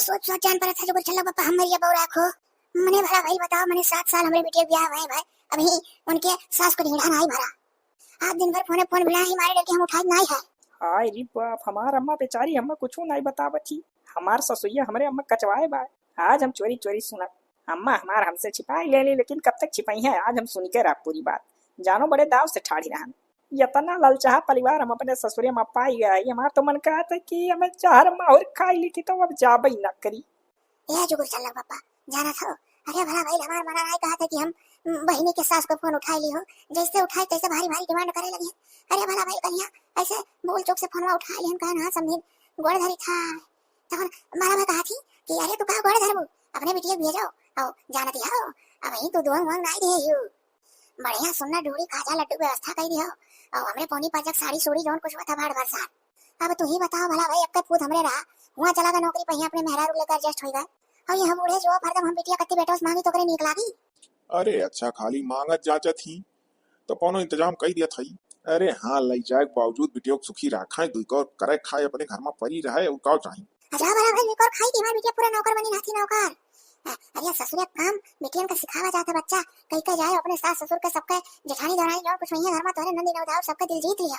सोच सोच जान पर था जो चलो पापा हम मरिया बहु राखो। मने भला भाई बताओ, मने 7 साल हमारे बेटे ब्याह हुए भाई, अभी उनके सास को ढीढ़ा नहीं भरा। आज दिन भर फोन बिना ही मारे डर के हम उठाई नहीं है। हाय रे बाप, हमार अम्मा बेचारी हमें कुछ नहीं बतावती। हमार ससुइया हमारे अम्मा कचवाए बा। आज हम चोरी चोरी सुना। अम्मा हमार हमसे छिपाई ले ली, लेकिन कब तक छिपाई है, आज हम सुन के रहा पूरी बात। जानो बड़े दाव से ठाड़ी रहन। इतना ललचाहा परिवार हम अपने ससुरे में पाई गया। हमार तो मन कहा था कि हमें चार अम्मा और खाई ली थी, तो अब जाब ही ना करी। यह जो चल पापा जाना था। अरे भला भाई हमारा मना नहीं कहा था कि हम बहनी के सास को फोन उठा ली हो। जैसे उठाए तैसे भारी भारी डिमांड करे लगी। अरे भला भाई कन्या ऐसे बोल चौक से फोन उठा ली, हम कहा ना समझी गोड़ धरी था। तब मारा मैं कहा थी कि अरे तू कहा गोड़ धरबू, अपने बिटिया भेजो आओ जानती हो। अब ही तू दुआंग वांग नहीं दे यू बढ़िया सुनना डोरी खाजा लड्डू व्यवस्था कर दियो। और हमरे पौनी पाजक साड़ी सोड़ी जोन कुछ था भाड़ भरसा। अब तू ही बताओ भला भाई, अब पूत हमरे रहा वहां चला गया नौकरी पहिया अपने मेहरारू लेकर एडजस्ट हो गए। और ये हम बूढ़े जो हरदम हम बिटिया कत्ती बेटा उस मांगी तो करे निकला गई। अरे अच्छा खाली मांगत जाचा थी तो कौनो इंतजाम कर दिया थी। अरे हाँ लई जाए बावजूद बिटिया को सुखी रखा दुई को करे खाए अपने घर में परी रहे और का चाहिए। अच्छा भला भाई निकोर खाई की हमारी बिटिया पूरा नौकर बनी नाथी नौकर। अरे ससुर काम बिटिया का सिखावा जाता बच्चा कहीं का जाए अपने सास ससुर के सबके जेठानी दरानी जो कुछ वही घर में तोरे नंदी नवदाव सबके दिल जीत लिया।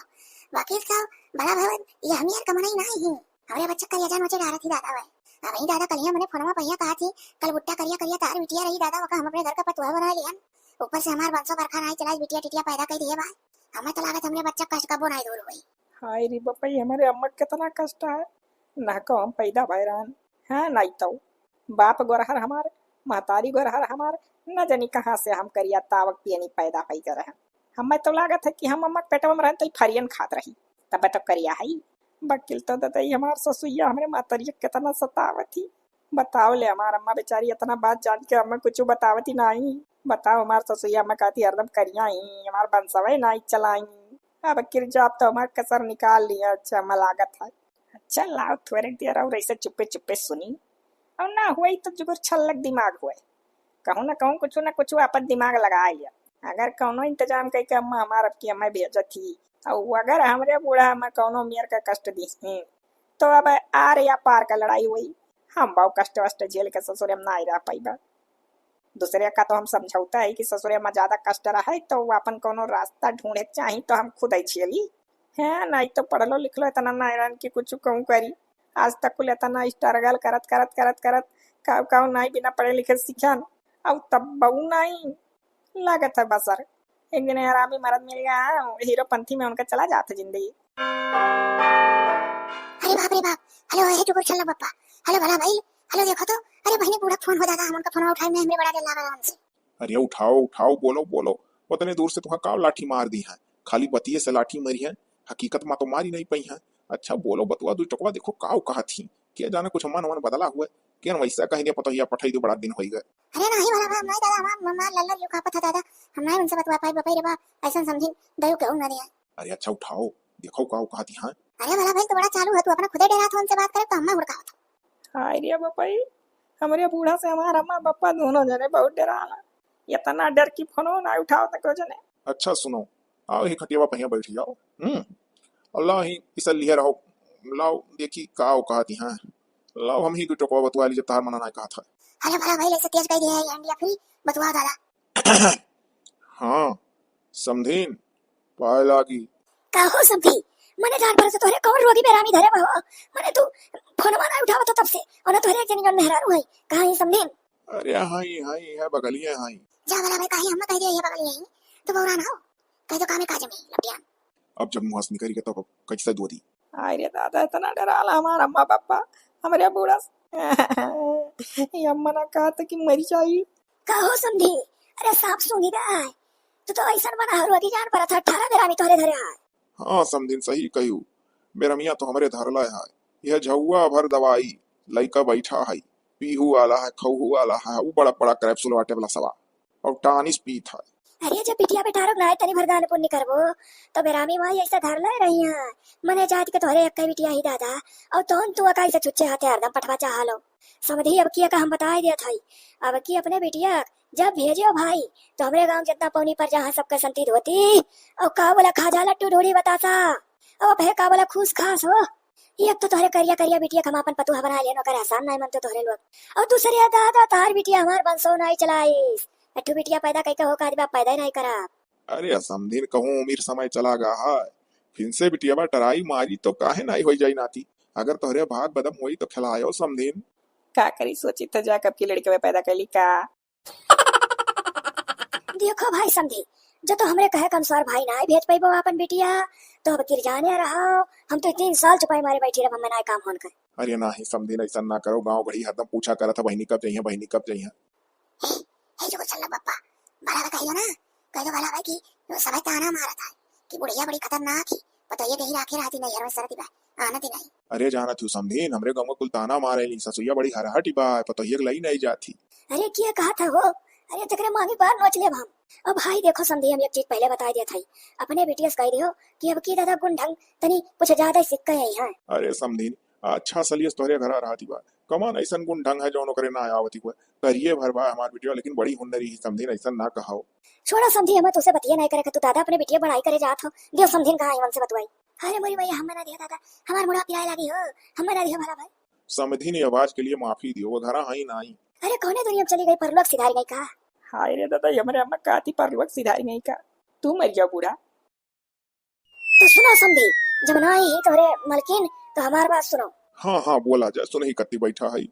वकील साहब बड़ा भवन ये हम यार कमाई नहीं है। हमारे बच्चा का यजान वचे डारा थी दादा भाई। अभी दादा कलिया मैंने फोनमा पहिया कहा थी कल बुट्टा करिया करिया तार बिटिया रही दादा वका हम अपने घर का पतुआ बना लिया। ऊपर से हमार वंशो बरखा नहीं चला बिटिया टिटिया पैदा कर दिए भाई। हमें तो लागत हमरे बच्चा कष्ट कबो नहीं दूर हुई। हाय रे बपई, हमारे अम्मा कितना कष्ट है ना को हम पैदा भैरान है नहीं तो बाप गोरहर हमार महतारी गोरहर हमार न जानी कहाँ से हम करिया तावक पियनी पैदा पई कर रहे। हमें तो लागत है कि हम अम्मा पेटवा में रहन तो फरियन खात रही तब तो करिया है। वकील तो दतई हमार ससुइया हमारे मातरिया कितना सतावती। बताओ ले हमार अम्मा बेचारी इतना बात जान के हमें कुछ बतावती नहीं। बताओ हमार ससुइया हमें कहती हरदम करिया ही हमार बंसवे नहीं चलाई। अब वकील जाब तो हमार कसर निकाल लिया। अच्छा हमें लागत है। अच्छा लाओ थोड़े देर और ऐसे चुप्पे चुप्पे सुनी और ना हुई तो जुगर छल्लक दिमाग हुए। कहूँ ना कुछ अपन दिमाग लगा लिया। अगर कौनो इंतजाम कई के अम्मा हमार अब की अम्मा भेजत थी और अगर हमरे बूढ़ा में कौनो मियर का कष्ट दी तो अब आर या पार का लड़ाई हुई। हम बहु कष्ट वष्ट झेल के ससुरे में ना रह पाईबा। दूसरे का तो हम समझौता है कि ससुरे में ज्यादा कष्ट रहा है तो अपन कोनो रास्ता ढूंढे चाहिए तो हम खुद ही झेली है। नहीं तो पढ़ लो लिख लो इतना ना कि कुछ कहूँ करी। आज तक कुल इतना स्ट्रगल करत करत करत करत कहूँ नहीं बिना पढ़े लिखे सीखन अब तब बहु नहीं लागत है बसर। एक दिन आरामी मर्द मिल गया हीरो पंथी में उनका चला जाता जिंदगी। अरे बाप रे बाप, हेलो है जो चल पापा, हेलो भला भाई, हेलो देखो तो अरे बहनी बूढ़ा फोन हो जाता हम उनका फोन उठाए में हमरे बड़ा डर लगा हमसे। अरे उठाओ उठाओ बोलो बोलो उतने दूर से तुहा काव लाठी मार दी है। खाली बतिये से लाठी मरी है, हकीकत में तो मारी नहीं पई है। अच्छा बोलो बतुआ दू टकवा देखो काव कहा थी क्या जाने कुछ मन मन बदला हुआ क्या वैसा कह दिया पता ही पठाई दो बड़ा दिन हो गए। अरे नहीं वाला भाई नहीं दादा हमार लल्ला जो का पता दादा हम नहीं उनसे बतवा पाई बपई रे बा ऐसा समझी दयो कहूं ना दिया। अरे अच्छा उठाओ देखो काव कहा थी। हाँ अरे वाला भाई तो बड़ा चालू है तू अपना खुदे डेरा था उनसे बात करे तो हम उड़का था। हाय रे बपई, हमारे बूढ़ा से हमारा अम्मा पापा दोनों जने बहुत डराला। इतना डर की फोनो ना उठाओ तक जने। अच्छा सुनो आओ ही खटियावा पहिया बैठ जाओ। अल्लाह ही इस लिए रहो लाओ देखी काव कहा थी। हाँ लाओ हम ही दू टकवा बतवा लीजिए तार मना ना कहा था। अरे भला भाई ऐसे तेज कह दिया है इंडिया फ्री बतवा दादा। हाँ समझीन पाए लागी कहो समझी मने जान पर से तोरे कौन रोगी बेरामी धरे बाबा मने तू फोन माना उठावा तो तब से और तोरे एक जन जन मेहरारू है कहां है समझीन। अरे हाई हाई है बगलिए हाई जा भला भाई कहीं हम कह दिया ये बगल यही तो बौरा ना हो कह दो कामे काज में लपटियान। अब जब मुहास निकली के तो कैसे दूधी। हाय रे दादा इतना डराला हमारा अम्मा पापा हमारे बूढ़ा ये अम्मा ने कहा था कि मरी जाई। कहो समझी अरे सांप सूंघी गया है तू तो ऐसा बना रोगी जान पर था 18 बेरामी तोरे धरे है। हाँ समझीन सही कहू मेरा मियाँ तो हमारे धरला है। यह झुआ भर दवाई लइका बैठा है पीहू वाला है खहू वाला है वो बड़ा बड़ा कैप्सूल वाटे वाला सवा और टानिस पीत है। अरे जब बिटिया पे ठारक ना तनी भरदान पुण्य करबो तो बेरामी माई ऐसा धर ले रही है मने जात के तोरे एक बिटिया ही दादा और तू अकाई से छुच्चे हाथे हरदम पठवा चाह लो समझी। अब किया का हम बता दिया था अब की अपने बिटिया जब भेजो भाई तो हमारे गांव जितना पौनी पर जहाँ सबका संतीत होती और का बोला खाजा लट्टू ढोड़ी बतासा और है का बोला खूस खास हो ये अब तो तोहरे करिया करिया बिटिया हम अपन पतुहा बना लिया नौकर आसान नहीं मनते तोहरे लोग और दूसरे या दादा तार बिटिया हमार बंसो नहीं चलाईस अट्ठू बिटिया पैदा कई हो का बाप पैदा ही नहीं करा। अरे समझिन कहूँ उम्र समय चला गा है फिर से बिटिया टराई मारी तो काहे नहीं हो जाई नाती। अगर तोहरे भाग बदम हुई तो खिलायो समझिन। का करी सोची तो जा कब की लड़के में पैदा कैली का। देखो भाई समझी जो तो हमरे कहे अनुसार भाई ना भेज पाइबो अपन बिटिया तो अब किर जाने रहो हम तो 3 साल चुपाई मारे बैठी रह हमें ना काम होन कर। अरे नहीं समझिन ऐसा ना करो गांव घड़ी हरदम पूछा करा था बहनी कब चाहिए बहनी कब चाहिए। हे जो चल पप्पा भला कहियो ना कहियो भला भाई की समय ताना मारा था कि बुढ़िया बड़ी खतरनाक थी पता ये कहीं राखे रहती नहीं यार सरती बा आना थी नहीं। अरे जाना थू समझिन हमरे गांव में कुल ताना मारे ली ससुया बड़ी हरहटी बा पता ये लई नहीं जाती। अरे क्या कहा था वो अरे जकरे मांगी बार नोच ले हम। अब भाई देखो समझी हम एक चीज पहले बता दिया था अपने बेटिया से कह दियो कि अब की दादा गुण ढंग तनी कुछ ज्यादा ही सिक्का है यहाँ। अरे समझिन अच्छा सलियस तोहरे घर रहती बा कमान ऐसा गुण ढंग है जो करे ना आवती हुआ करिए भरवा हमार बिटिया लेकिन बड़ी हुनरी ही समझिन ऐसा ना कहो। छोड़ा समझी हमें तुझसे बतिया नहीं करे तू दादा अपने बिटिया बढ़ाई करे जात हो दियो समझिन कहा मन से बतवाई। अरे मोरी भैया हम ना दिया दादा हमार मुड़ा पिराए लगी हो हम ना दिया भला भाई। समझिन आवाज के लिए माफी दियो वो घर आई ना आई। अरे कौने दुनिया में चली गई परलोक सिधारी गई का। हाय रे दादा हमारे अम्मा काती पर लोग सिधारी नहीं का तू मर जा बूढ़ा। तो सुनो समझी जब ना आई तोरे मलकिन तो हमार बात सुनो। हाँ हाँ बोला जाए सुन ही कत्ती बैठा है।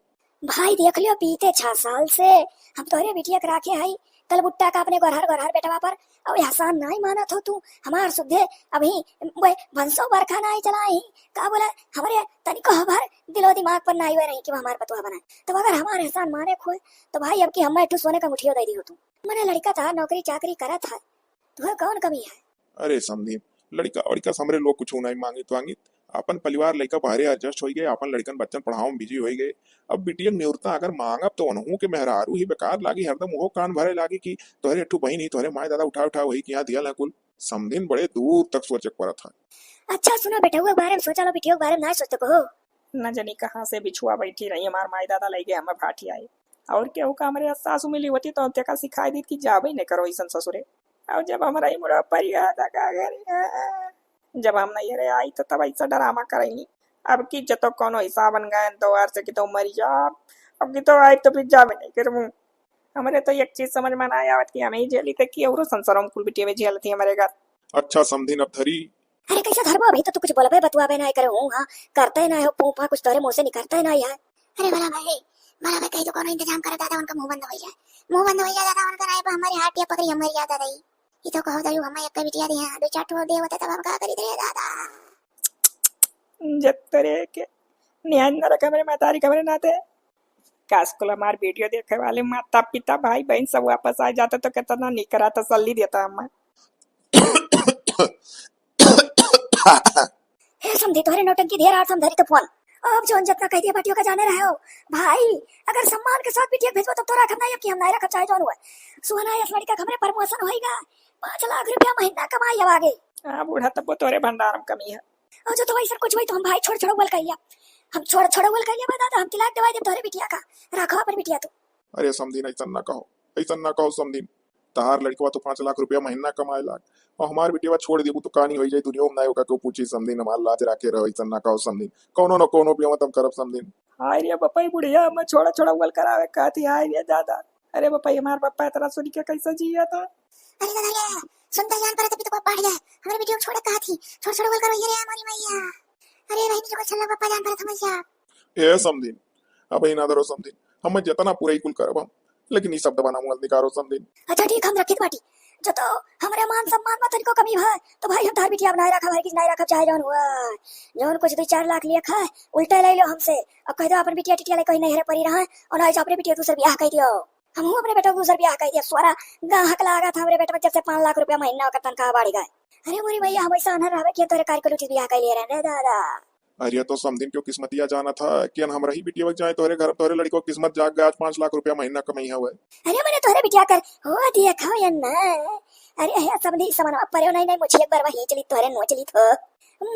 भाई देख लियो बीते 6 साल से हम तोरे बिटिया के राखे हई कल बुट्टा का अपने गोरहर बेटवा पर और एहसान नहीं मानत हो तू हमार सुधे अभी भंसो बरखा नहीं चलाई का बोला हमारे तनिको हमार दिलो दिमाग पर नहीं हुए नहीं कि हमार पतवा बना तो अगर हमार एहसान माने खोए तो भाई अब की हम एक सोने का मुठियो दे दी हो तू मैंने लड़का था नौकरी चाकरी करा था तुम्हें कौन कमी है। अरे समझिन लड़का लड़का समरे लोग कुछ नहीं मांगित अपन परिवार लड़का बाहरे एडजस्ट हो गए अपन लड़कन बच्चन पढ़ाओ में बिजी हो गए। अब बिटिया न्यूरता अगर मांगब तो अनहू के मेहरारू ही बेकार लागी हरदम वो कान भरे लागी कि तोहरे अट्ठू बहन ही तोहरे माए दादा उठा वही कि यहाँ दिया ना कुल समझिन बड़े दूर तक सोचे पड़ा था। अच्छा सुनो बेटा हुआ बारे में सोचा लो बिटिया के बारे में ना सोचते को न जानी कहाँ से बिछुआ बैठी रही हमार माई दादा लगे हमें भाटी आए और क्या का हमारे सासू मिली होती तो का सिखाई दी कि जा भाई नहीं करो ऐसा ससुरे। और जब हमारा ही मुड़ा पर जब हम नहीं रहे आई तो तब ऐसा डरामा करेंगी अब की जतो कोनो हिसाब बन गए 2 बार से कि तो मरी जा अब की तो आई तो फिर जा भी नहीं करूँ। हमारे तो एक चीज समझ में आया कि हमें ही जेली तक की और संसारों में कुल बिटिया में जेल थी हमारे घर। अच्छा समझिन अब धरी। अरे कैसा धर्म अभी तो तू कुछ बोला भाई बतवा बे नहीं करे हूँ हाँ करता ही ना हो पूपा कुछ तोरे मुंह से निकलता ही ना यार। अरे भला भाई कहीं तो कोनो इंतजाम करे दादा उनका मुंह बंद हो जाए दादा उनका नहीं हमारी हाथ या पकड़ी हमारी याद आ रही ये तो कहो दारू हम एक बिटिया दे दो चार ठो दे होता तब हम का करी दे दादा जब तरे के न्यान न रखा मेरे मातारी कमरे नाते कास्कुल हमार वीडियो देखे वाले माता पिता भाई बहन सब वापस आ जाते तो कितना नहीं करा तसल्ली देता हम। हे समझे तोहरे नौटंकी ढेर आठ समझरी तो फोन अब जोन जितना कह दिया बटियों का जाने रहे हो भाई अगर सम्मान के साथ बिटिया भेजो तो तोरा रखना है कि हम नहीं रखब चाहे जोन हुआ सुना है लड़का हमरे प्रमोशन होएगा 5 लाख रुपया महीना कमाई अब आगे। हां बूढ़ा तब तोरे भंडार में कमी है और जो तो वैसा कुछ हुई तो हम भाई छोड़ बोल कहिया हम छोड़ बोल कहिया बता हम तिलाक दवाई दे तोरे बिटिया का रखो अपन बिटिया तू। अरे समझिन ऐसा ना कहो समझिन तहार लड़कवा तो 5 लाख रुपया महीना कमाए लाग और हमार बिटिया छोड़ देबू तो कहानी हो जाए दुनिया में ना होगा को पूछी समझिन हमार लाज राखे रहो ऐसा ना कहो समझिन कोनो न कोनो भी हम करब समझिन। हाय रे बपाई बुढ़िया मैं छोड़ा बोल करावे कहती हाय रे दादा अरे बपाई हमार पप्पा इतना सुन के कैसे जिया था। अरे दादा सुनता जान पर तभी तो बढ़ गया हमारे वीडियो छोड़ कहा थी छोड़ बोल करो ये रे हमारी मैया अरे बहन जी को चलना पापा जान पर समझ जा ए समझिन अब ही ना धरो समझिन हम जितना पूरा ही कुल करब हम लेकिन ये शब्द बना मुंह निकारो समझिन। अच्छा ठीक हम रखित बाटी जो तो हमारे मान सम्मान में तनिको कमी है तो भाई हम तार बिटिया बनाए रखा भाई किस नहीं रखा चाहे जौन हुआ जौन कुछ 2-4 लाख लिया खा उल्टा ले लो हमसे अब कह दो अपन बिटिया टिटिया ले कहीं नहीं रह पड़ी रहा और ना अपने बिटिया दूसरे ब्याह कह दियो हम अपने बेटा दूसरे ब्याह कह दिया स्वारा गाहक लगा था हमारे बेटा जब से 5 लाख रुपया महीना का तनख्वाह बढ़ गए। अरे मोरी भैया हम ऐसा अनर रहे कि तोरे कार्य को ब्याह कह ले रहे दादा। अरे तो समझिन क्यों किस्मतिया जाना था कि हम रही बिटिया वक्त जाए तोरे घर तोरे लड़को किस्मत जाग गया आज 5 लाख रुपया महीना कमाई है। अरे मैंने तोरे बिटिया कर हो दिया खाओ या ना अरे है समझी समान पर नहीं मुझे एक बार वही चली तोरे नो चली तो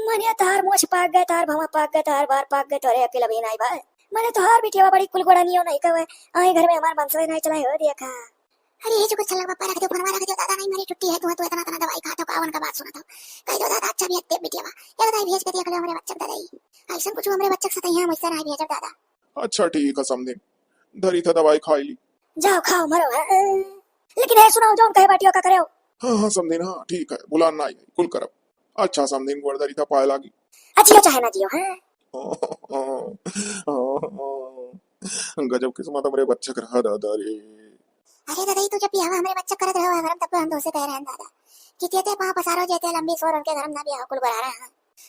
मने तार मोछ पाक गए तार भवा पाक गए तार बार पाक गए तोरे अकेला भी नहीं भाई मैंने तो हर बिटिया बड़ी कुलगोड़ा नहीं कहे आई घर में हमार बंसवे नहीं चलाए हो देखा अरे ये जो कुछ चल पापा रख दो फोनवा रख दो दादा नहीं मेरी छुट्टी है तू इतना तना दवाई खाता कावन का बात सुना था कह दो दादा अच्छा भी हत्ते बिटियावा ये दादा भेज के दिया करे हमरे बच्चा दादा ऐसा कुछ हमरे बच्चा के साथ यहाँ मुझसे नहीं भेज दादा। अच्छा ठीक है समझे, धरी था दवाई खाई ली। जाओ खाओ मरो लेकिन है सुनाओ जो कहे बाटियों का करे हो। हाँ हाँ समझे ना, ठीक है बुलान ना आई कुल करब। अच्छा समझे गोड़ धरी था पाए लागी। अच्छी चाहे ना जियो हैं गजब किस्मत हमारे बच्चे का रहा दादा रे। अरे दादा ये तो जब बियाह हमारे बच्चा करत रहो गरम तब हम दोसे कह रहे हैं दादा कि ते पांव पसारो जेते लंबी सोर उनके गरम ना बियाह कुल बरा रहा है।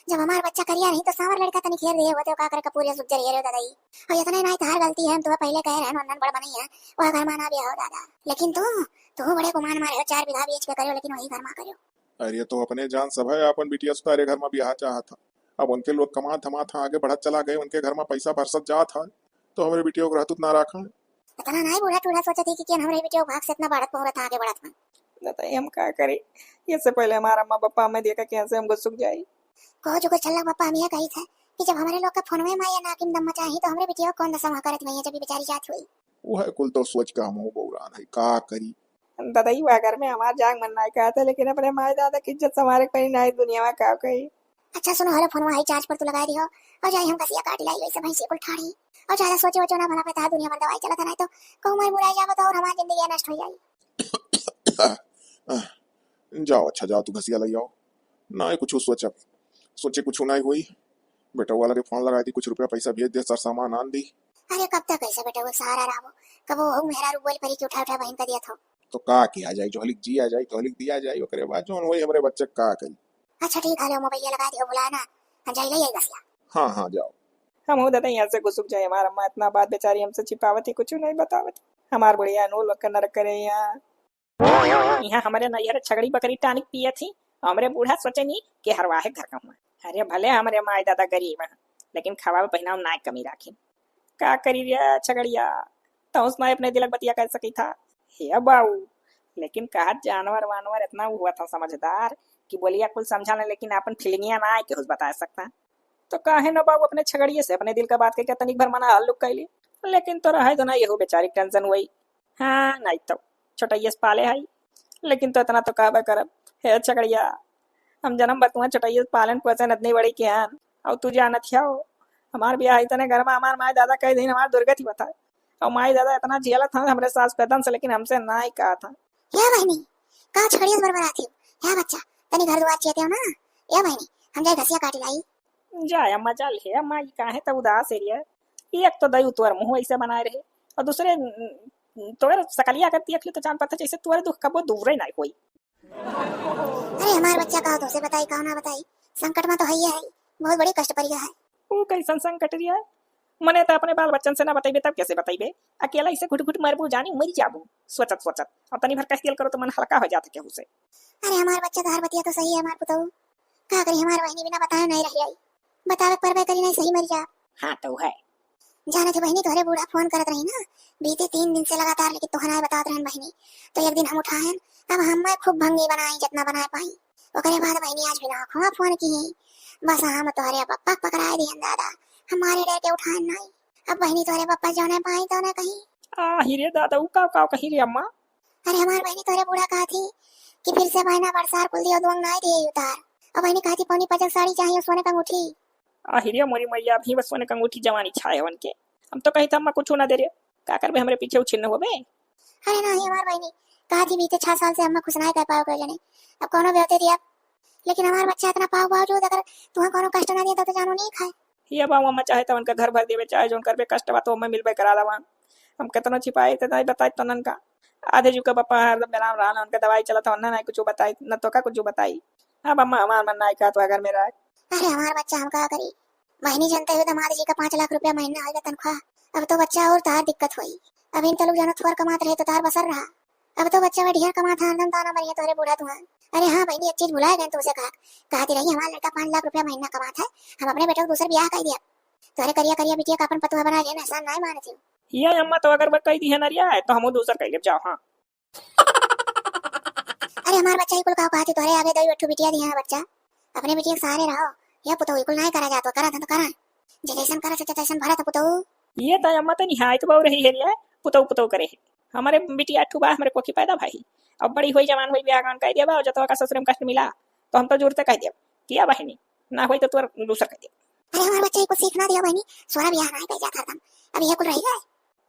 जब हमारा बच्चा करिया नहीं तो सांवर लड़का तनी खेर दिए होते का करे पूरे सुख जरिए रे दादा और इतना नहीं तार गलती है हम तो पहले कह रहे हैं नन्नन बड़ा बनी है वो घर माना बियाह हो दादा लेकिन तू बड़े गुमान मारे हो 4 बीघा बेच के करियो लेकिन वही घर मा करियो। अरे तो अपने जान सब है अपन बिटिया सुतारे घर में ब्याह चाहा था, अब उनके लोग कमा धमा था आगे बढ़त चला गए उनके घर में पैसा बरसत जा था तो हमारे बिटिया को रहतुत ना रखा। इतना नहीं बूढ़ा टूढ़ा सोचा थी कि हमारे बेटे भाग से इतना बढ़त पहुंचा था आगे बढ़त में। दादा हम क्या करे, ये से पहले हमारा अम्मा पापा हमें देखा कैसे हमको सुख जाए। को जो कुछ चल पापा हम ये कही था कि जब हमारे लोग का फोन में माया नाकिम दम मचाही तो हमारे बेटिया को कौन दशा वहां करत नहीं जब भी बेचारी जात हुई। वो है कुल तो सोच का मुंह बौरान है का करी। दादा ही वह घर में हमारा जाग मन नहीं कहा था लेकिन अपने माए दादा की इज्जत संवारे कहीं नहीं दुनिया में क्या कही। अच्छा सुनो हरे फोन वही चार्ज पर तू लगा दियो और जाई हम कसिया काट लाई वैसे भैंसी को ठाड़ी और ज्यादा सोचे वचो ना भला पे ता दुनिया में दवाई चलत नहीं तो कहूं मैं बुराई जावत और हमारी जिंदगी नष्ट हो जाई। जाओ अच्छा जाओ तू घसिया ले आओ ना कुछ सोचे कुछ नहीं हुई। बेटा वाला के फोन लगाई थी कुछ रुपया पैसा भेज दे सर सामान आन दी। अरे कब तक ऐसे बेटा वो सहारा रहो कब वो मेहरा रू बोल परी की उठा बहन का दिया था तो का किया जाए जो हलिक जी आ जाए तो हलिक दिया जाए ओकरे बाद जो वही हमारे बच्चे का करी। अच्छा ठीक है मोबाइल लगा दियो बुलाना हम जाई ले घसिया। हाँ हाँ जाओ। हम हो दादा यहाँ से घुसुक जाए हमारा अम्मा इतना बात बेचारी हमसे छिपावती कुछ नहीं बतावती हमार बुढ़िया नो लोग का नरक करे यहाँ हमारे नैहर छगड़ी बकरी टानिक पिए थी हमरे बूढ़ा सोचे नहीं कि हरवाहे घर का। अरे भले हमारे माए दादा गरीब है लेकिन खवा पहना ना कमी राखी का करी रे छगड़िया तो उसने अपने दिलक बतिया कर सकी था हे बाऊ लेकिन कहा जानवर वानवर इतना हुआ था समझदार कि बोलिया कुल समझा ले लेकिन अपन फीलिंगिया ना आए कि उस बता सकता तो काहे ना बाबू अपने छगड़िए से अपने दिल का बात करके तनिक भर मना हल्लुक कैली लेकिन तो रहे तो ना यहो बेचारी टेंशन हुई। हाँ नहीं तो छोटैया से पाले है लेकिन तो इतना तो कहबे करब हे छगड़िया हम जन्म बतुआ छोटैया पालन पोषण इतनी बड़ी के हन और तू जानत हो हमार ब्याह इतने घर में हमार माए दादा कई दिन हमार दुर्गति बताए और माए दादा इतना झेला था हमारे सास पैदन से लेकिन हमसे ना ही कहा था। या बहनी का छड़िया बरबर आती हो या बच्चा तनी घर द्वार चेते हो ना या बहनी हम जाए घसिया काट लाई जाए अम्मा चल हे अम्मा ये काहे तो उदास एरिया एक तो दई तोर मुंह ऐसे बनाए रहे और दूसरे तोर सकलिया करती है तो जान पता जैसे तोर दुख कबो दूर ही नहीं कोई। अरे हमार बच्चा का तो से बताई का ना बताई संकट में तो है ही है बहुत बड़ी कष्ट पड़ी है। वो कैसन संकट रिया मने तो अपने बाल बच्चन से ना बताइबे तब कैसे बताइबे अकेला इसे घुट घुट मरबू जानी मर जाबू सोचत और तनी भर कह दिल करो तो मन हल्का हो जाता केहू से। अरे हमार बच्चा तो हर बतिया तो सही है हमार पुतऊ का करी हमार बहनी बिना बताए नहीं रह जाई बतावे परवे करी नहीं सही मर जा। हाँ तो है जाने थे बहनी तोहरे बूढ़ा फोन करत रही ना बीते 3 दिन से लगातार लेकिन तोहरा बतावत रहन बहनी तो एक दिन हम उठाएन अब हम मैं खूब भंगी बनाई जितना बना पाई ओकरे बाद बहनी आज बिना खुआ फोन की बस हम तोहरे पप्पा पकड़ाए दिहन दादा हमारे डर के उठाएन नहीं अब बहनी तोहरे पप्पा जो ने पाई तो ना कहीं आ हिरे दादा का कही रे अम्मा। अरे हमार बहनी तोहरे बूढ़ा कहा थी कि फिर से बहना बरसार कुल दियो दुंग नहीं दिए उतार और बहनी कहा थी पौनी 50 साड़ी चाहिए सोने का अंगूठी। आ हिरे मोरी मैया भी बस सोने का अंगूठी जवानी छाए वन के हम तो कही था अम्मा कुछ ना दे रे का करबे हमरे पीछे उछिन्न होबे। अरे नहीं हमार बहनी कहा थी बीते 6 साल से अम्मा खुश नहीं कर पाओ कर जने अब कोनो बेहते दिया लेकिन हमार बच्चा इतना पाओ बावजूद अगर तुम्हें कोनो कष्ट ना दिया तो जानो नहीं खाए। ये बाबू अम्मा चाहे तो उनका घर भर देवे चाहे जो करबे कष्ट बा तो मैं मिलबे करा लवा हम कितना छिपाए तो नहीं बताई तो नन का आधे जुका पापा हरदम बेराम रहा उनका दवाई चला था ना कुछ बताई न तो का कुछ बताई। अब अम्मा हमार मन नहीं का तो घर में रह। अरे हमार बच्चा हम का करी बहनी जानते हुए दामाद जी का 5 लाख रुपया महीना आएगा तनख्वाह अब तो बच्चा और तार दिक्कत हुई अब इन तलुक जानो थोर कमात रहे तो तार बसर रहा अब तो बच्चा बढ़िया कमाता हरदम ताना मरिया तोरे बूढ़ा तुम्हारा। अरे हाँ बहनी एक चीज भुलाए गए तुमसे कहती रही हमारा लड़का 5 लाख रुपया महीना कमाता है हम अपने बेटे को दूसरे ब्याह कर दिया तोरे करिया बिटिया का अपन पतुआ बना लेना ऐसा नहीं मानती हूँ। ये अम्मा तो अगर कही दी है नरिया है तो हम दूसर कह ले जाओ। हाँ अरे हमार बच्चा ही कुल कहा थी तोरे आगे दई बट्टू बिटिया दी है बच्चा अपने बिटिया के सहारे रहो या पुतो कुल नहीं करा जातो करा तो करा जे जैसन करा सच्चा तैसन भरा था पुतो। ये तो अम्मा तो निहायत बहु रही है रे पुतो करे हमारे बिटिया ठुबा हमारे कोखी पैदा भाई अब बड़ी हुई जवान हुई ब्याह कह दिया बा जतवा का ससुर में कष्ट मिला तो हम तो जुड़ते कह दिया किया बहनी ना हुई तो तू दूसरा कह दिया। अरे हमारे बच्चे को सीखना दिया बहनी, सोरा बियाह ना कर जाता हम, अब यह कुल रही है।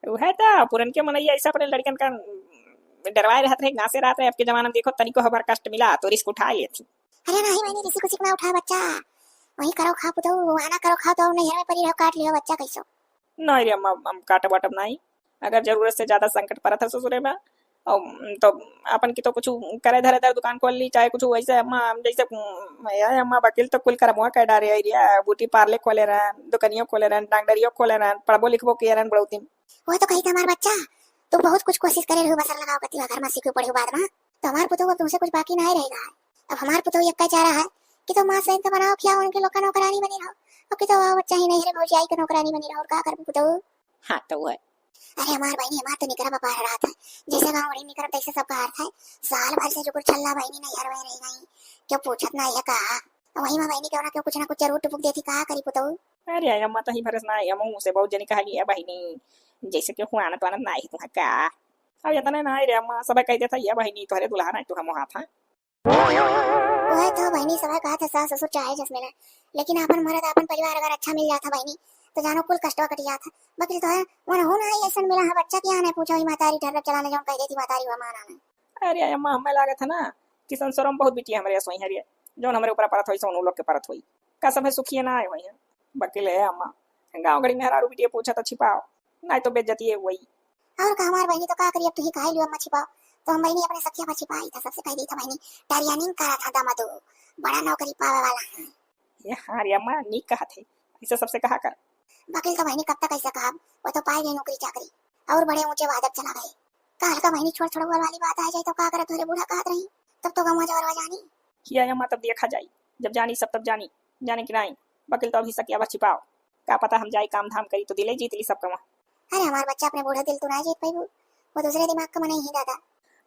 वो है तो पुरन के मनैया ऐसा अपने लड़कन का डरवाए रहते रहे गांसे रहते अब के जमाना में देखो तनिको हमार कष्ट मिला तो रिस्क उठा लिए थी। अरे नहीं बहनी, किसी को सीखना उठा बच्चा, वही करो खा पुतो, आना करो खाओ तो नहीं हमें परी रहो काट लियो बच्चा कैसो। नहीं रे अम्मा हम काटब वाटब नहीं, अगर जरूरत से ज्यादा संकट पड़ा था ससुरे में और तो अपन की तो कुछ करे धरे धरे दुकान खोल ली चाहे कुछ वैसे अम्मा जैसे अम्मा वकील तो कुल कर मुआ कह डारे एरिया ब्यूटी पार्लर खोले रहन दुकानियों खोले रहन डॉक्टरियों खोले रहन पढ़बो लिखबो किए रहन बड़ौती। वो तो कही था हमारा बच्चा, तू बहुत कुछ कोशिश करे रहो बसर लगाओ कती घर में सीखो पढ़ो बाद में, तो हमारे पुतो को तुमसे कुछ बाकी नहीं रहेगा। अब हमारे पुतो ये कह जा रहा है कि तो मां से तो बनाओ क्या उनके लोग का नौकरानी बनी रहो, और कि तो बच्चा ही नहीं रे भौजाई का नौकरानी बनी रहो और का कर पुतो। हाँ तो है। अरे हमार बहनी हमार तो निकरा बपा रहा था, जैसे गाँव बड़ी निकरा तैसे सब कहा था, साल भर से जो कुछ छल्ला बहनी नहीं यार वही रही नहीं, क्यों पूछत ना ये कहा, वही मां बहनी क्यों ना क्यों कुछ ना कुछ जरूर टुपुक देती कहा करी पुतो। अरे अम्मा तो ही भरस ना है मुंह से बहुत जनी कहानी है बहिनी जैसे कि हुआ ना तो आनंद नहीं तुम्हारा का अब ये तने नहीं रे अम्मा सब कह देता ये बहिनी तोहरे दुल्हा ना तू हम वहां था। वह तो बहनी सब कहा था सास ससुर चाहे जिसमें ना, लेकिन अपन मरद अपन परिवार अगर अच्छा मिल जाता बहनी तो जानो कुल कष्टवा कट जाता। बाकी तो है वन हो ना ऐसा मिला है बच्चा क्या ने पूछा हुई मातारी ठहर चलाने जाऊं कह देती मातारी हुआ माना ना। अरे अम्मा हमें लगा था ना कि संसारों में बहुत बिटी हमारे सोई हरिया जो हमारे ऊपर परत हुई सो उन लोग के परत हुई का सब है सुखी ना आए हुई है वकील है अम्मा गाँव घड़ी में हरा बिटिया पूछा तो छिपाओ नहीं तो बेइज्जती है वही। और का हमार बहनी तो का करी अब तू ही कहा लियो अम्मा छिपाओ, तो हम बहनी अपने सखिया पर छिपाई था सबसे कह दी था बहनी टारियानिंग करा था दामादो बड़ा नौकरी पावे वाला है। ये हाँ रे अम्मा नीक कहा थे इसे सबसे कहा कर। वकील तो बहनी कब तक ऐसा कहा, वो तो पाए गई नौकरी चाकरी और बड़े ऊंचे वादक चला गए। काल का बहनी छोड़ छोड़ वाली बात आ जाए तो का करे थोड़े बूढ़ा कहत रही तब तो गवा जवरवा जानी। किया अम्मा तब देखा जाई जब जानी सब तब जानी जाने की नहीं वकील तो अभी सकिया बस छिपाओ का पता हम जाई काम धाम करी तो दिले जीत ली सब कमा। अरे हमारा बच्चा अपने बूढ़ा दिल तो ना जीत पाई, वो दूसरे दिमाग का मन ही दादा।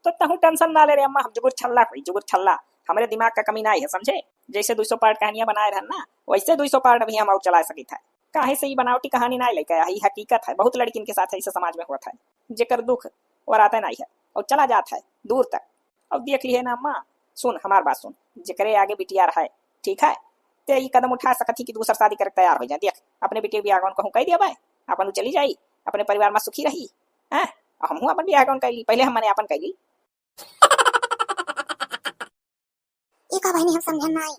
तो तहु टेंशन ना ले रे अम्मा हम जुगुर छल्ला कोई जुगुर छल्ला हमारे दिमाग का कमी ना है समझे जैसे 200 पार्ट कहानियां बनाए रहन ना वैसे 200 पार्ट अभी हम और चला सकी था काहे से ही बनावटी कहानी ना लेके आई हकीकत है बहुत लड़किन के साथ ऐसे समाज में हुआ था जेकर दुख और आता नहीं है और चला जाता है दूर तक। अब देख लिए ना अम्मा सुन हमार बात सुन जेकरे आगे बिटिया रहा है ठीक है ते ये कदम उठा सकती कि दूसरा शादी करके तैयार हो जाए देख अपने बेटे भी आगन कहूँ कह दिया भाई अपन चली जाई अपने परिवार में सुखी रही है हम अपन भी आगन कैली पहले हम मैंने अपन कैली। ये का बहनी हम समझन ना आई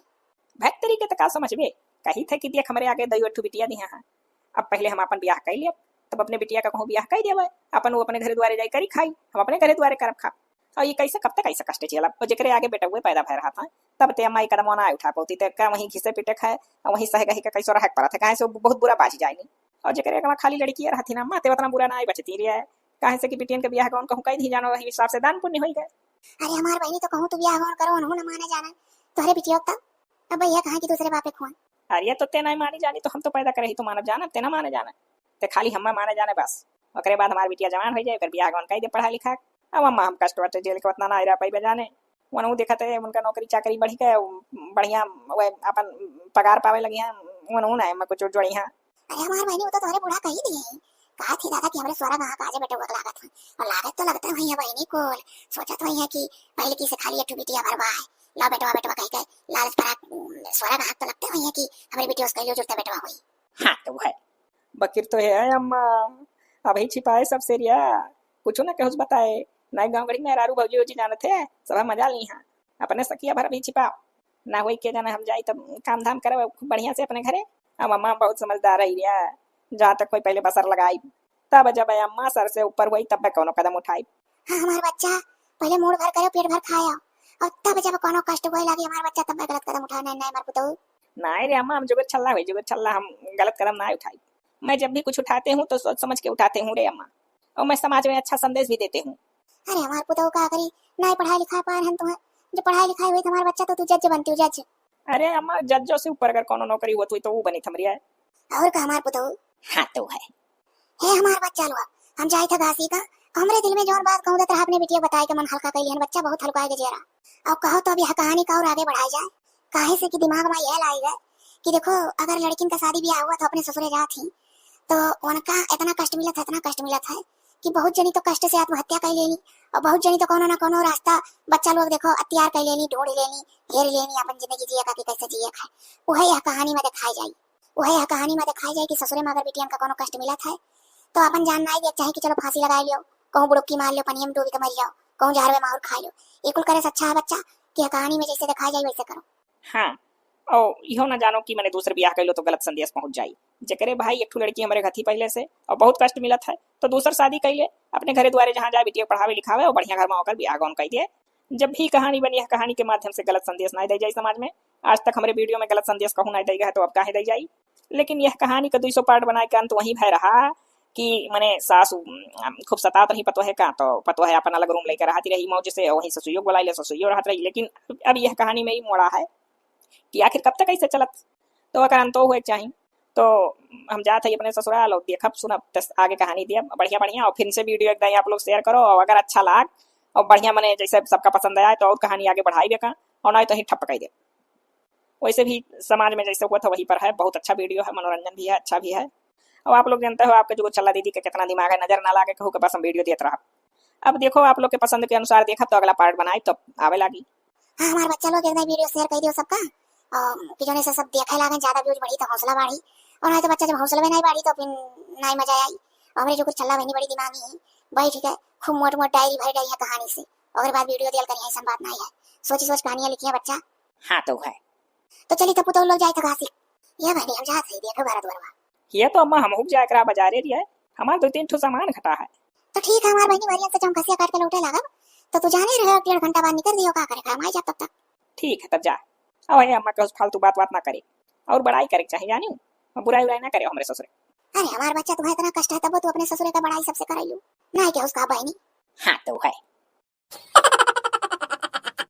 भैक तरीके तक समझ में कही थे कि देख हमारे आगे दई अठू बिटिया दी हैं अब पहले हम अपन ब्याह कर लिया तब अपने बिटिया का कहूँ ब्याह कर दिया अपन वो अपने घर द्वारे जाई करी खाई हम अपने घर द्वारे करब खा और ये कैसे कब तक ऐसा कष्ट चला और जेकरे आगे बेटा हुए पैदा भय रहा था तब ते अम्मा कदम ना उठा पाती तो का वहीं घिसे पिटे खाए और वहीं सह गही का कैसे रह पड़ा था कहे से बहुत बुरा बाजी जाएगी और जेकरे का खाली लड़की रहती ना अम्मा ते उतना बुरा ना आई बचती रही है कहे से कि बिटियन के ब्याह कौन कहूँ कहीं नहीं जानो वही हिसाब से दान पुण्य हो गए। अरे हमार बहनी तो कहूँ तू ब्याह कौन करो उन्होंने ना माने जाना तोहरे बिटिया तब अब भैया कहा कि दूसरे बापे खुआ। अरे तो ते नहीं मानी जानी तो हम तो पैदा करे ही तो मानव जाना ते ना माने जाना ते खाली हम माने जाने बस ओकरे बाद हमारी बिटिया जवान हो जाए फिर ब्याह कौन कह दे पढ़ा लिखा अब अम्मा हम कष्ट वट जेल के उतना ना रह पाई जाने वनू देखा थे उनका नौकरी चाकरी बढ़ी गए बढ़िया अपन पगार पावे लगी हैं वनू ना मैं कुछ जोड़ी हैं। अरे हमार बहनी वो तो तोहरे बूढ़ा कही दिए कहा थी दादा कि हमरे सोरा कहाँ काजे बेटे वक लागत है और लागत तो लगता है भैया बहनी को सोचत वही है कि पहले की से खाली अठू बिटिया भरवा है ला बेटवा बेटवा कह के लालच पर सोरा कहाँ तो लगता है वही है कि हमारी बेटी उसका लियो जुड़ता बेटवा हुई। हाँ तो है बकीर तो है अम्मा अभी छिपाए सब से रिया कुछ ना कहूँ बताए नहीं गाँव गड़ी में रारू भौजी उजी जाने थे सब मजा ली हाँ अपने सकिया भर भी छिपाओ ना वही के जाना हम जाए तब काम धाम करे बढ़िया से अपने घरे। अब अम्मा बहुत समझदार रही रिया जहाँ तक कोई पहले बसर लगाई तब जब अम्मा सर से ऊपर हुई तब कोनो कदम उठाई। हाँ हमारा बच्चा पहले मूड भर करो पेट भर खाया और तब जब कोनो कष्ट होए लगे हमारा बच्चा तब गलत कदम उठाना नहीं मार पुतो। नहीं रे अम्मा हम जुगत छल्ला हुई जुगत छल्ला हम गलत कदम ना उठाई मैं जब भी कुछ उठाते हूँ तो सोच समझ के उठाते हूँ रे अम्मा और मैं समाज में अच्छा संदेश भी देते हूँ। अरे हमारे पुतो का करी नहीं पढ़ाई लिखाई पार हम तुम्हें जो पढ़ाई लिखाई हुई तुम्हारा बच्चा तो तू जज बनती हो जज। अरे अम्मा जज्जों से ऊपर अगर कोनो नौकरी होती तो वो बनी थमरिया है। और का हमारे पुतो हाँ तो है हे हमारा बच्चा लुआ हम जाए था घासी का हमरे दिल में जोन बात कहूँ तो अपने बिटिया बताए के मन हल्का कर लिया बच्चा बहुत हल्का है जेरा अब कहो तो अभी कहानी का और आगे बढ़ाई जाए काहे से कि दिमाग में यह लाई गए कि देखो अगर लड़किन का शादी ब्याह हुआ तो अपने ससुरे जा थी तो उनका इतना कष्ट मिला था कि बहुत जनी तो कष्ट से आत्महत्या कर लेनी और बहुत जनी तो कोनो ना कोनो रास्ता बच्चा लोग देखो हथियार कर लेनी, ढूंढ लेनी, घेर लेनी अपन जिंदगी जिए का कि कैसे जिए खाए। वही यह कहानी में दिखाई जाई, वही यह कहानी में दिखाई जाए कि ससुरे में अगर बेटियन का कोनो कष्ट मिला था तो अपन जानना ही चाहे कि चलो फांसी लगा लियो, कहूँ बुड़ुक्की मार लियो, पनिया में डूबी के मर जाओ, कहूँ झाड़ में माहौर खा लो। ये कुल करे से अच्छा है बच्चा कि यह कहानी में जैसे दिखाई जाए वैसे करो। हाँ, और इहो ना जानो कि मैंने दूसरे ब्याह कर लो तो गलत संदेश पहुंच जाई। जकरे भाई एक ठो लड़की हमारे घर थी पहले से और बहुत कष्ट मिलत है तो दूसर शादी कर ले, अपने घरे द्वारे जहाँ जाए बेटिया पढ़ावे लिखावे और बढ़िया घर में होकर ब्याह गौन कर दिए। जब भी कहानी बनी है कहानी के माध्यम से गलत संदेश नहीं दी जाए समाज में। आज तक हमारे वीडियो में गलत संदेश कहूँ नहीं देगा है तो अब काहे दी जाई। लेकिन यह कहानी का 200 पार्ट बनाए के अंत वही भय रहा कि मैंने सासू खूब सतात रही पतो है का, तो पतो है अपन अलग रूम लेकर रहती रही मौज से, वहीं ससुइयो बुला ले ससुइयो रहती रही। लेकिन अब यह कहानी में ही मोड़ा है कि आखिर कब तक ऐसे चलत, तो अगर अंतो हुए चाहिए तो हम जाते हैं अपने ससुराल और देखब सुनब आगे कहानी दिया बढ़िया बढ़िया। और फिर से वीडियो एकदम आप लोग शेयर करो और अगर अच्छा लाग और बढ़िया मने जैसे सबका पसंद आया तो और कहानी आगे बढ़ाई बेका और नहीं तो ही ठप कर दे। वैसे भी समाज में जैसे हुआ था वहीं पर है, बहुत अच्छा वीडियो है, मनोरंजन भी है, अच्छा भी है। और आप लोग जानते हो आपके जो चला दीदी का कितना दिमाग है, नजर ना लागे कहूँ के पास हम वीडियो देते रहा। अब देखो आप लोग के पसंद के अनुसार देखा तो अगला पार्ट बनाए तो आवे लगी। हाँ हमारे बच्चा लोग एकदम वीडियो शेयर कर दियो सबका कि जोने से सब देखे लागे, ज्यादा व्यूज बढ़ी तो हौसला बढ़ी और नहीं तो बच्चा जब हौसला में नहीं बढ़ी तो फिर नहीं मजा आई। और हमारे जो कुछ चला बहनी बड़ी दिमागी है भाई, ठीक है, खूब मोट मोट डायरी भर रही है कहानी से और बाद वीडियो दियल करी ऐसा बात नहीं है, सोची सोच कहानियां लिखी है बच्चा। हाँ तो है, तो चली तब तो लोग जाए तो घासी ये बहनी हम जाते ही देखो भारत वर्मा। ये तो अम्मा हम जाए करा बाजारे दिया है, हमारे 2-3 ठो सामान घटा है। तो ठीक है हमारी बहनी बढ़िया से चमकसिया काट के लौटे लगा तो तू जाने रहे 1.5 घंटा बाद निकल दियो का करे हम आ जा तब तक। ठीक है तब जा। अब अम्मा के फालतू बात ना करे और बड़ाई करे चाहिए जानी, बुराई उराई ना करे हमारे ससुरे। अरे हमारा बच्चा तुम्हें इतना कष्ट है तब तो अपने ससुरे का बड़ाई सबसे कराइयो नहीं क्या उसका बहनी। हाँ तो है।